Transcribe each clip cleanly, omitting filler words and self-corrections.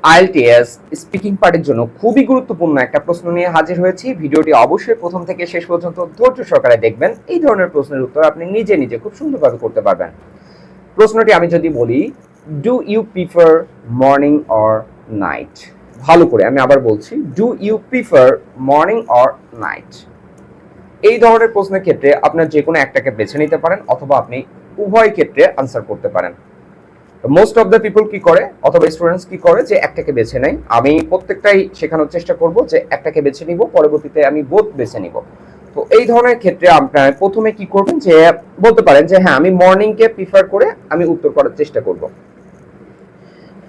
IELTS speaking পার্টের জন্য খুবই গুরুত্বপূর্ণ একটা প্রশ্ন নিয়ে হাজির হয়েছি। ভিডিওটি অবশ্যই প্রথম থেকে শেষ পর্যন্ত ধৈর্য সহকারে দেখবেন। এই ধরনের প্রশ্নের উত্তর আপনি নিজে নিজে খুব সুন্দরভাবে করতে পারবেন। প্রশ্নটি আমি যদি বলি, do you prefer morning or night? ভালো করে আমি আবার বলছি, do you prefer morning or night? এই ধরনের প্রশ্নের ক্ষেত্রে আপনার যে কোনো একটাকে বেছে নিতে পারেন, অথবা আপনি উভয় ক্ষেত্রে আনসার করতে পারেন। মোস্ট অফ দ্য পিপল কি করে, অথবা স্টুডেন্টস কি করে, যে একটাকে বেছে নেয়। আমি প্রত্যেকটাই শেখানোর চেষ্টা করব যে একটাকে বেছে নিব, পরবর্তীতে আমি বোথ বেছে নিব। তো এই ধরনের ক্ষেত্রে আপনার প্রথমে কি করবেন, যে বলতে পারেন যে হ্যাঁ আমি মর্নিংকে প্রিফার করে আমি উত্তর করার চেষ্টা করব।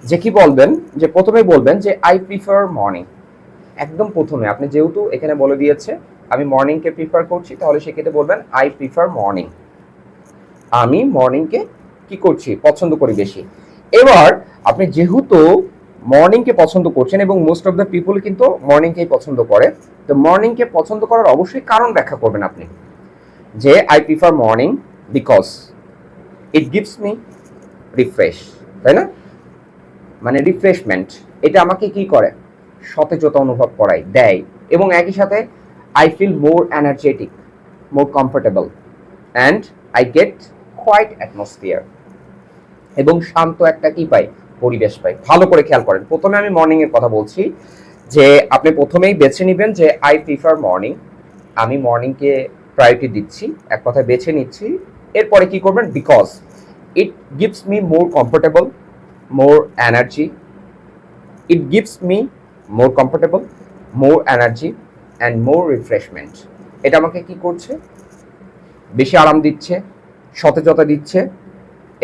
যে কি বলবেন, যে প্রথমেই বলবেন যে আই প্রিফার মর্নিং। একদম প্রথমে আপনি যেহেতু এখানে বলে দিয়েছে আমি মর্নিংকে প্রিফার করছি, তাহলে সেক্ষেত্রে বলবেন আই প্রিফার মর্নিং। আমি মর্নিংকে কি করছি, পছন্দ করি বেশি। এবার আপনি যেহেতু মর্নিংকে পছন্দ করছেন, এবং মোস্ট অফ দ্য পিপল কিন্তু মর্নিংকেই পছন্দ করে, তো মর্নিংকে পছন্দ করার অবশ্যই কারণ ব্যাখ্যা করবেন আপনি, যে I prefer morning because it gives me refresh, তাই না? মানে রিফ্রেশমেন্ট, এটা আমাকে কি করে, সতেজতা অনুভব করায়, দেয়। এবং একই সাথে I feel more energetic, more comfortable, and I get quiet atmosphere, এবং শান্ত একটা কি পাই, পরিবেশ পাই। ভালো করে খেয়াল করেন, প্রথমে আমি মর্নিং এর কথা বলছি, যে আপনি প্রথমেই বেছে নেবেন যে আই প্রিফার মর্নিং, আমি মর্নিংকে প্রায়োরিটি দিচ্ছি, এক কথায় বেছে নিচ্ছি। এরপরে কি করবেন, because it gives me more comfortable, more energy, it gives me more comfortable, more energy and more refreshment. এটা আমাকে কি করছে, বেশি আরাম দিচ্ছে, সতেজতা দিচ্ছে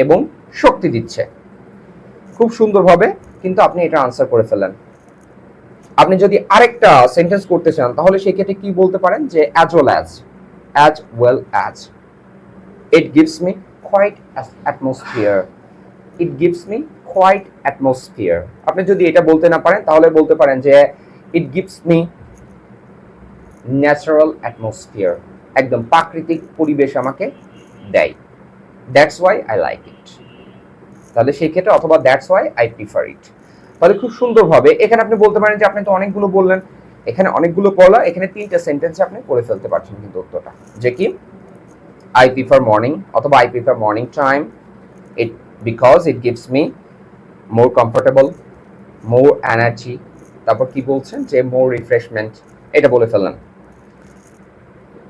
এবং শক্তি দিচ্ছে। খুব সুন্দরভাবে কিন্তু আপনি এটা আনসার করে ফেলেন। আপনি যদি আরেকটা সেন্টেন্স করতে চান, তাহলে সেই ক্ষেত্রে কি বলতে পারেন, যে as well as it gives me quiet atmosphere, it gives me quiet atmosphere. আপনি যদি এটা বলতে না পারেন, তাহলে বলতে পারেন যে it gives me natural atmosphere, একদম প্রাকৃতিক পরিবেশ আমাকে দেয়, দ্যাটস ওয়াই আই লাইক ইট। তাহলে সেই ক্ষেত্রে, অথবা that's why I prefer it. তাহলে খুব সুন্দরভাবে এখানে আপনি বলতে পারেন যে আপনি তো অনেকগুলো বললেন, এখানে অনেকগুলো বলা, এখানে 3টা সেন্টেন্সে আপনি করে ফেলতে পারছেন কিন্তু উত্তরটা, যে কি আই প্রিফার মর্নিং, অথবা I prefer morning time, it because it gives me more comfortable, more energy, তারপর কি বলছেন, যে মোর রিফ্রেশমেন্ট, এটা বলে ফেললেন।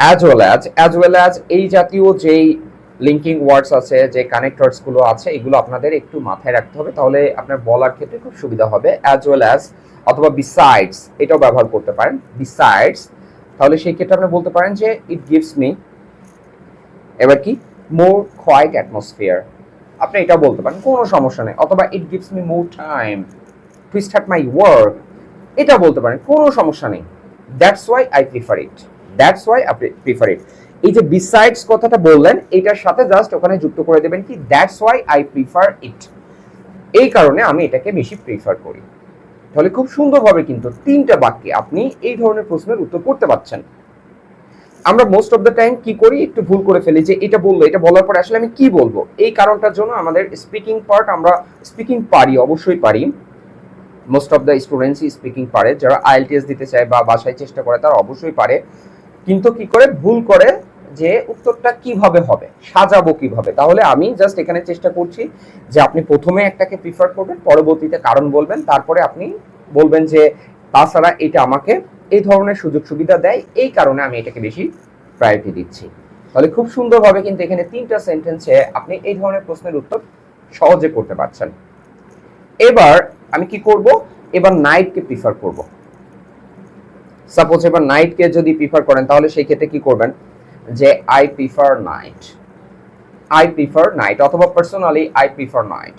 অ্যাজ ওয়েল অ্যাজ এই জাতীয় যেই লিঙ্কিং ওয়ার্ডস আছে, যে কানেক্টরস গুলো আছে, এগুলো আপনাদের একটু মাথায় রাখতে হবে, তাহলে আপনার বলার ক্ষেত্রে খুব সুবিধা হবে। অ্যাজ ওয়েল অ্যাজ অথবা বিসাইডস, এটাও ব্যবহার করতে পারেন, বিসাইডস। তাহলে সেই ক্ষেত্রে আপনি বলতে পারেন যে ইট গিভস মি, এবার কি, মোর কোয়াইট অ্যাটমসফিয়ার, আপনি এটা বলতে পারেন, কোনো সমস্যা নেই। অথবা it gives me more time to start my work, এটা বলতে পারেন, কোনো সমস্যা নেই। That's why I prefer it, that's why I prefer it. এই যে বিসাইডস কথাটা বললেন, এটার সাথে জাস্ট ওখানে যুক্ত করে দেবেন কি, that's why I prefer it, এই কারণে আমি এটাকে বেশি প্রিফার করি। তাহলে খুব সুন্দরভাবে কিন্তু 3টা বাক্যে আপনি এই ধরনের প্রশ্নের উত্তর করতে পারছেন। আমরা মোস্ট অফ দ্য টাইম কি করি, একটু ভুল করে ফেলি, যে এটা বললো, এটা বলার পরে আসলে আমি কি বলবো। এই কারণটার জন্য আমাদের স্পিকিং পার্ট, আমরা স্পিকিং পারি, অবশ্যই পারি, মোস্ট অফ দ্য স্টুডেন্টসই স্পিকিং পারে, যারা আইএলটিএস দিতে চায় বা বাসায় চেষ্টা করে তারা অবশ্যই পারে, কিন্তু কি করে ভুল করে, যে উত্তরটা কিভাবে হবে, সাজাবো কিভাবে। তাহলে আমি জাস্ট এখানে চেষ্টা করছি যে আপনি প্রথমে একটাকে প্রিফার করবেন, পরবর্তীতে কারণ বলবেন, তারপরে আপনি বলবেন যে তাছাড়া এটা আমাকে এই ধরনের সুযোগ সুবিধা দেয়, এই কারণে আমি এটাকে বেশি প্রায়োরিটি দিচ্ছি। তাহলে খুব সুন্দরভাবে কিন্তু এখানে 3টা সেন্টেন্সে আপনি এই ধরনের প্রশ্নের উত্তর সহজে করতে পারছেন। এবার আমি কি করব, এবার নাইটকে প্রিফার করব। সাপোজ এবার নাইটকে যদি প্রিফার করেন, তাহলে সেই ক্ষেত্রে কি করবেন, যে I prefer night, I prefer night, অথবা পার্সোনালি আই প্রিফার নাইট।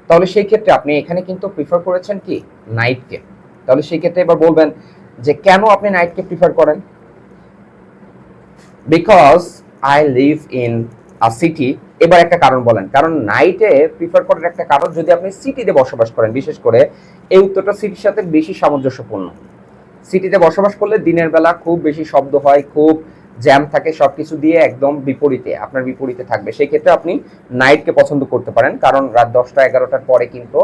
তাহলে সেই ক্ষেত্রে আপনি এখানে কিন্তু প্রিফার করেছেন কি, নাইটকে। তাহলে সেই ক্ষেত্রে এবার বলবেন যে কেন আপনি নাইটকে প্রিফার করেন। Because I live in a city, এবার একটা কারণ বলেন, কারণ নাইটে প্রিফার করার একটা কারণ, যদি আপনি সিটিতে বসবাস করেন, বিশেষ করে এই উত্তরটা সিটির সাথে বেশি সামঞ্জস্যপূর্ণ। সিটিতে বসবাস করলে দিনের বেলা খুব বেশি শব্দ হয়, খুব জ্যাম থাকে, সবকিছু দিয়ে একদম বিপরীতে, আপনার বিপরীতে থাকবে। সেই ক্ষেত্রে আপনি নাইটকে পছন্দ করতে পারেন, কারণ রাত 10টা 11টার পরে কিন্তু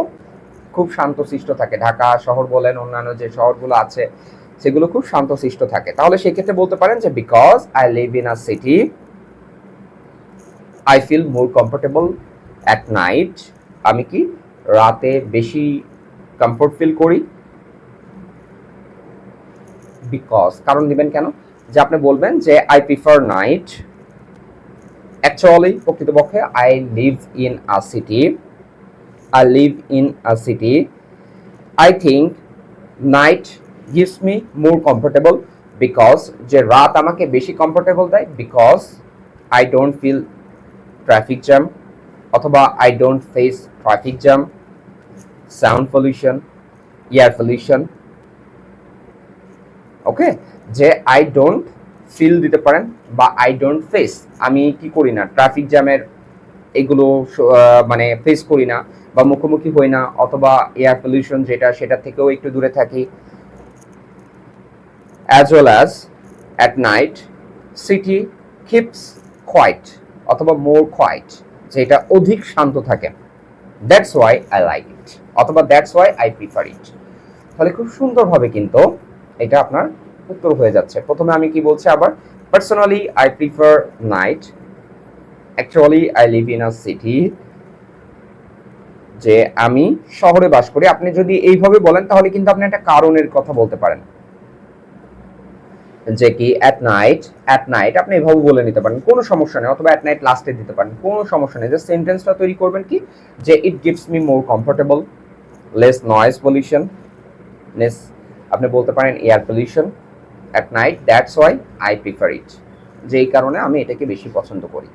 খুব শান্তশিষ্ট থাকে। ঢাকা শহর বলেন, অন্যান্য যে শহরগুলো আছে সেগুলো খুব শান্তশিষ্ট থাকে। তাহলে সেক্ষেত্রে বলতে পারেন যে because I live in a city I feel more comfortable at night. আমি কি রাতে বেশি কমফোর্ট ফিল করি। বিকজ কারণ দিবেন কেন, যে আপনি বলবেন যে আই প্রিফার নাইট, অ্যাকচুয়ালি প্রকৃতপক্ষে I live in a city, I live in a city. I think night gives me more comfortable because যে রাত আমাকে বেশি কমফোর্টেবল দেয় because I don't feel traffic jam অথবা I don't face traffic jam, sound pollution, air pollution. ওকে, যে I don't feel দিতে পারেন বা I don't face, আমি কি করি না ট্রাফিক জ্যামের এগুলো মানে ফেস করি না বা মুখোমুখি হই না, অথবা এয়ার পলিউশন যেটা সেটা থেকেও একটু দূরে থাকি। As well as at night city keeps quiet অথবা মোর কোয়াইট, যেটা অধিক শান্ত থাকে। That's why I like it অথবা that's why I prefer it. তাহলে খুব সুন্দরভাবে কিন্তু এটা আপনার উত্তর হয়ে যাচ্ছে। প্রথমে আমি কি বলছি আবার, personally I prefer night, actually I live in a city, যে আমি শহরে বাস করি। আপনি যদি এইভাবে বলেন তাহলে কিন্তু আপনি একটা কারণের কথা বলতে পারেন, যে কি অ্যাট নাইট আপনি এভাবে বলে নিতে পারেন, কোনো সমস্যা নেই, অথবা অ্যাট নাইট লাস্টে দিতে পারেন, কোনো সমস্যা নেই। যে সেন্টেন্সটা তৈরি করবেন কি, যে it gives me more comfortable, less noise pollution, less আপনি বলতে পারেন air pollution at night, that's why I prefer it, যে এই কারণে আমি এটাকে বেশি পছন্দ করি।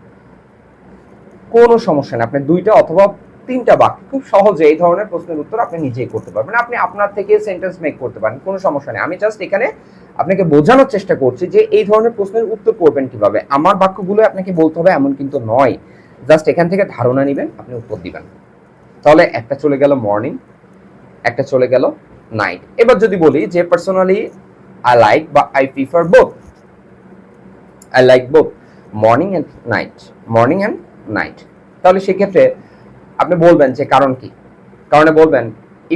কোনো সমস্যা নেই, আপনি দুইটা অথবা তিনটা বাক্য খুব সহজে এই ধরনের প্রশ্নের উত্তর আপনি নিজেই করতে পারবেন। আপনি আপনার থেকে সেন্টেন্স মেক করতে পারেন, কোনো সমস্যা নেই। আমি জাস্ট এখানে আপনাকে বোঝানোর চেষ্টা করছি যে এই ধরনের প্রশ্নের উত্তর করবেন কিভাবে। আমার বাক্যগুলো আপনাকে বলতে হবে এমন কিন্তু নয়, জাস্ট এখান থেকে ধারণা নেবেন, আপনি উত্তর দিবেন। তাহলে একটা চলে গেল মর্নিং, একটা চলে গেল নাইট। এবার যদি বলি যে পার্সোনালি আই লাইক বা I prefer both, I like both morning and night, তাহলে সেক্ষেত্রে আপনি বলবেন যে কারণ কি, কারণে বলবেন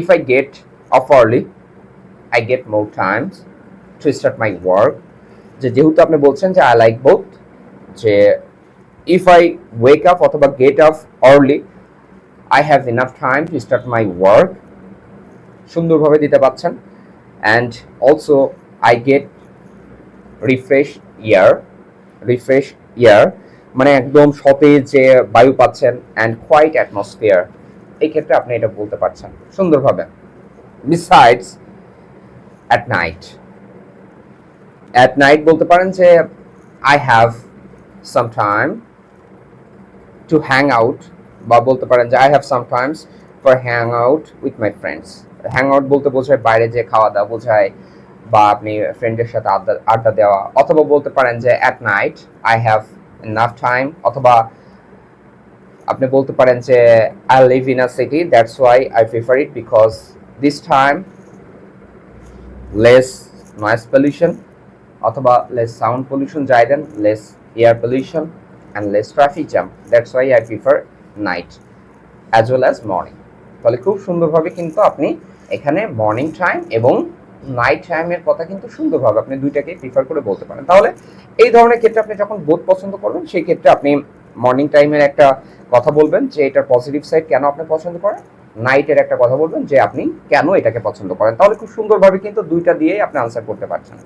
if I get of early I get more Times two start my work, যে যেহেতু আপনি বলছেন যে আই লাইক বোথ, যে ইফ আই ওয়েক আপ অথবা get up early I have enough time to start my work, সুন্দরভাবে দিতে পারছেন। And also I get refresh ইয়ার, মানে একদম সতেজ যে বায়ু পাচ্ছেন, অ্যান্ড কোয়াইট অ্যাটমসফিয়ার, এই ক্ষেত্রে আপনি এটা বলতে পারছেন সুন্দরভাবে। বিসাইডস অ্যাট নাইট বলতে পারেন যে I have some time to hang out, বা বলতে পারেন যে I have some Times for hang out with my friends. Hang out বলতে বোঝায় বাইরে যে খাওয়া দাওয়া বোঝায়, বা আপনি ফ্রেন্ডের সাথে আড্ডা দেওয়া, অথবা বলতে পারেন যে at night I have enough time, অথবা আপনি বলতে পারেন যে I live in a city that's why I prefer it because this time less noise pollution অথবা less sound pollution, যাই দেন less air pollution and less traffic jam, that's why I prefer night as well as morning। তাহলে খুব সুন্দরভাবে কিন্তু আপনি এখানে morning time এবং night টাইমের কথা কিন্তু সুন্দরভাবে আপনি দুইটাকে প্রিফার করে বলতে পারেন। তাহলে এই ধরনের ক্ষেত্রে আপনি যখন বোথ পছন্দ করবেন, সেই ক্ষেত্রে আপনি মর্নিং টাইমের একটা কথা বলবেন যে এটার পজিটিভ সাইড কেন আপনি পছন্দ করেন, নাইটের একটা কথা বলবেন যে আপনি কেন এটাকে পছন্দ করেন। তাহলে খুব সুন্দরভাবে কিন্তু দুইটা দিয়েই আপনি আনসার করতে পারছেন।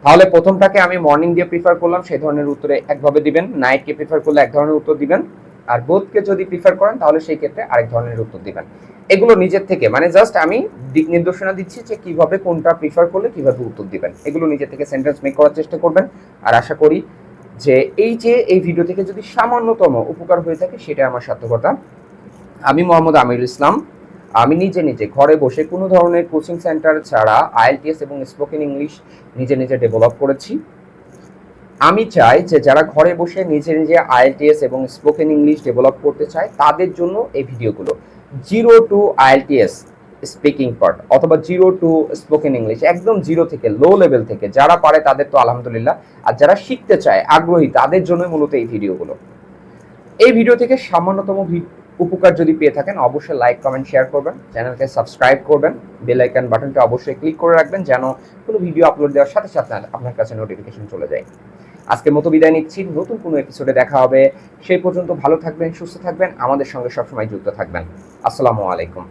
তাহলে প্রথমটাকে আমি মর্নিং দিয়ে প্রিফার করলাম, সেই ধরনের উত্তরে একভাবে দিবেন। নাইটকে প্রিফার করলে এক ধরনের উত্তর দিবেন, আর বোথকে যদি প্রিফার করেন তাহলে সেই ক্ষেত্রে আরেক ধরনের উত্তর দিবেন। এগুলো নিজের থেকে, মানে জাস্ট আমি দিক নির্দেশনা দিচ্ছি যে কিভাবে কোনটা প্রিফার করলে কিভাবে উত্তর দিবেন। এগুলো নিজের থেকে সেন্টেন্স মেক করার চেষ্টা করবেন। আর আশা করি যে এই ভিডিও থেকে যদি সামান্যতম উপকার হয়ে থাকে সেটা আমার সার্থকতা। আমি মোহাম্মদ আমিরুল ইসলাম, আমি নিজে ঘরে বসে কোনো ধরনের কোচিং সেন্টার ছাড়া আইএলটিএস এবং স্পোকেন ইংলিশ নিজে ডেভেলপ করেছি। আমি চাই যে যারা ঘরে বসে নিজে আইএলটিএস এবং স্পোকেন ইংলিশ ডেভেলপ করতে চায় তাদের জন্য এই ভিডিওগুলো। 0 to IELTS স্পিকিং পার্ট অথবা 0 to স্পোকেন ইংলিশ, একদম 0 থেকে লো লেভেল থেকে যারা পারে তাদের তো আলহামদুলিল্লাহ, আর যারা শিখতে চায় আগ্রহী তাদের জন্য মূলত এই ভিডিওগুলো। এই ভিডিও থেকে সামান্যতম উপকার যদি পেয়ে থাকেন অবশ্যই লাইক কমেন্ট শেয়ার করবেন, চ্যানেলকে সাবস্ক্রাইব করবেন, বেল আইকন বাটনটা অবশ্যই ক্লিক করে রাখবেন যেন কোনো ভিডিও আপলোড দেওয়ার সাথে সাথে আপনার কাছে নোটিফিকেশন চলে যায়। আজকের মতো বিদায় নিচ্ছি, নতুন কোনো এপিসোডে দেখা হবে। সেই পর্যন্ত ভালো থাকবেন, সুস্থ থাকবেন, আমাদের সঙ্গে সবসময় যুক্ত থাকবেন। আসসালামু আলাইকুম।